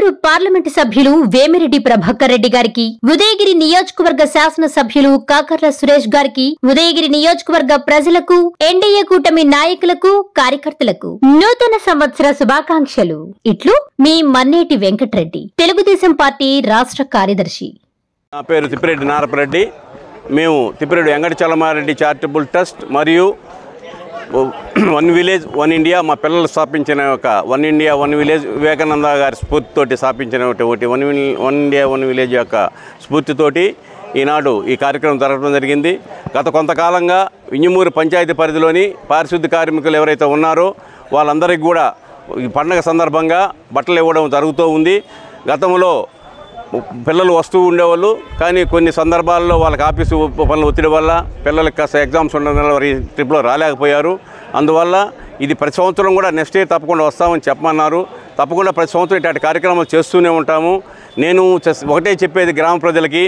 Nellore parliament సభ్యులు వేమిరెడ్డి ప్రభాకర్ రెడ్డి గారికి, ఉదయగిరి నియోజకవర్గ శాసన సభ్యులు కాకర్ల సురేష్ గారికి, ఉదయగిరి నియోజకవర్గ ప్రజలకు, ఎన్డీఏ కూటమి నాయకులకు, కార్యకర్తలకు నూతన సంవత్సర శుభాకాంక్షలు. ఇట్లు మీ మన్నేటి వెంకటరెడ్డి, తెలుగుదేశం పార్టీ రాష్ట్ర కార్యదర్శి. నా పేరు తిప్పిరెడ్డి నారపరెడ్డి. మేము తిప్పిరెడ్డి వెంకటచలమారెడ్డి చారిటబుల్ ట్రస్ట్ మరియు వన్ విలేజ్ వన్ ఇండియా మా పిల్లలు స్థాపించిన ఒక one India one village Vivekananda గారి స్ఫూర్తితోటి స్థాపించిన ఒకటి వన్ ఇండియా వన్ విలేజ్ యొక్క స్ఫూర్తితోటి ఈనాడు ఈ కార్యక్రమం జరగడం జరిగింది. గత కొంతకాలంగా వింజమూరు పంచాయతీ పరిధిలోని పారిశుద్ధ్య కార్మికులు ఎవరైతే ఉన్నారో వాళ్ళందరికీ కూడా ఈ పండగ సందర్భంగా బట్టలు ఇవ్వడం జరుగుతూ ఉంది. గతంలో పిల్లలు వస్తూ ఉండేవాళ్ళు, కానీ కొన్ని సందర్భాల్లో వాళ్ళకి ఆఫీసు పనుల ఒత్తిడి వల్ల పిల్లలకి కాస్త ఎగ్జామ్స్ ఉండడం వల్ల ఈ ట్రిప్లో రాలేకపోయారు. అందువల్ల ఇది ప్రతి సంవత్సరం కూడా నెక్స్ట్ ఇయర్ తప్పకుండా వస్తామని చెప్పమన్నారు. తప్పకుండా ప్రతి సంవత్సరం ఇట్లాంటి కార్యక్రమాలు చేస్తూనే ఉంటాము. నేను ఒకటే చెప్పేది గ్రామ ప్రజలకి,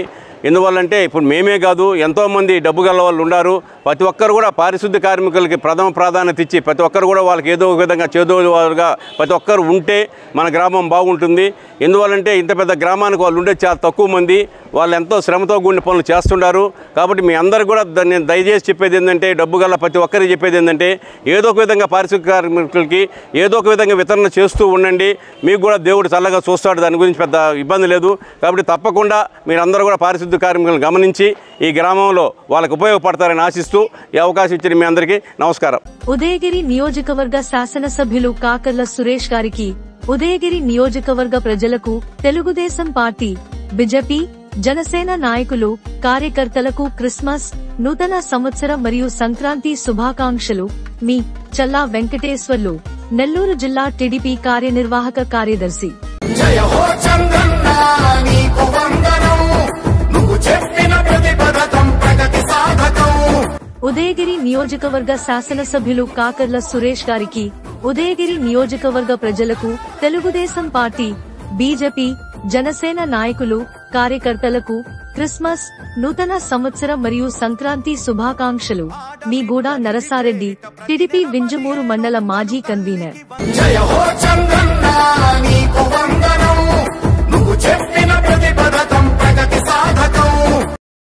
ఎందువల్లంటే ఇప్పుడు మేమే కాదు ఎంతోమంది డబ్బు గల వాళ్ళు ఉన్నారు. ప్రతి ఒక్కరు కూడా పారిశుద్ధ్య కార్మికులకి ప్రథమ ప్రాధాన్యత ఇచ్చి ప్రతి ఒక్కరు కూడా వాళ్ళకి ఏదో ఒక విధంగా చేదోడుగా ప్రతి ఒక్కరు ఉంటే మన గ్రామం బాగుంటుంది. ఎందువల్లంటే ఇంత పెద్ద గ్రామానికి వాళ్ళు ఉండే చాలా తక్కువ మంది, వాళ్ళు ఎంతో శ్రమతో కూడిన పనులు చేస్తున్నారు. కాబట్టి మీ అందరూ కూడా నేను దయచేసి చెప్పేది ఏంటంటే, డబ్బు గల ప్రతి ఒక్కరికి చెప్పేది ఏంటంటే, ఏదో ఒక విధంగా పారిశుద్ధ్య కార్మికులకి ఏదో ఒక విధంగా వితరణ చేస్తూ ఉండండి. మీకు కూడా దేవుడు చల్లగా చూస్తాడు, దాని గురించి పెద్ద ఇబ్బంది లేదు. కాబట్టి తప్పకుండా మీరందరూ కూడా పారిశుద్ధ్య కార్మికులను గమనించి ఈ గ్రామంలో వాళ్ళకు ఉపయోగపడతారని ఆశిస్తూ ఈ అవకాశం ఇచ్చిన మీ అందరికీ నమస్కారం. ఉదయగిరి నియోజకవర్గ శాసనసభ్యులు కాకర్ల సురేష్ గారికి, ఉదయగిరి నియోజకవర్గ ప్రజలకు, తెలుగుదేశం పార్టీ, బీజేపీ, జనసేన నాయకులు, కార్యకర్తలకు క్రిస్మస్, నూతన సంవత్సర మరియు సంక్రాంతి శుభాకాంక్షలు. మీ చల్లా వెంకటేశ్వర్లు, నెల్లూరు జిల్లా టీడీపీ కార్యనిర్వాహక కార్యదర్శి. ఉదయగిరి నియోజకవర్గ శాసనసభ్యులు కాకర్ల సురేష్ గారికి, ఉదయగిరి నియోజకవర్గ ప్రజలకు, తెలుగుదేశం పార్టీ, బీజేపీ, జనసేన నాయకులు, కార్యకర్తలకు క్రిస్మస్, నూతన సంవత్సర మరియు సంక్రాంతి శుభాకాంక్షలు. మీ గూడ నరసారెడ్డి, టీడీపీ వింజమూరు మండల మాజీ కన్వీనర్.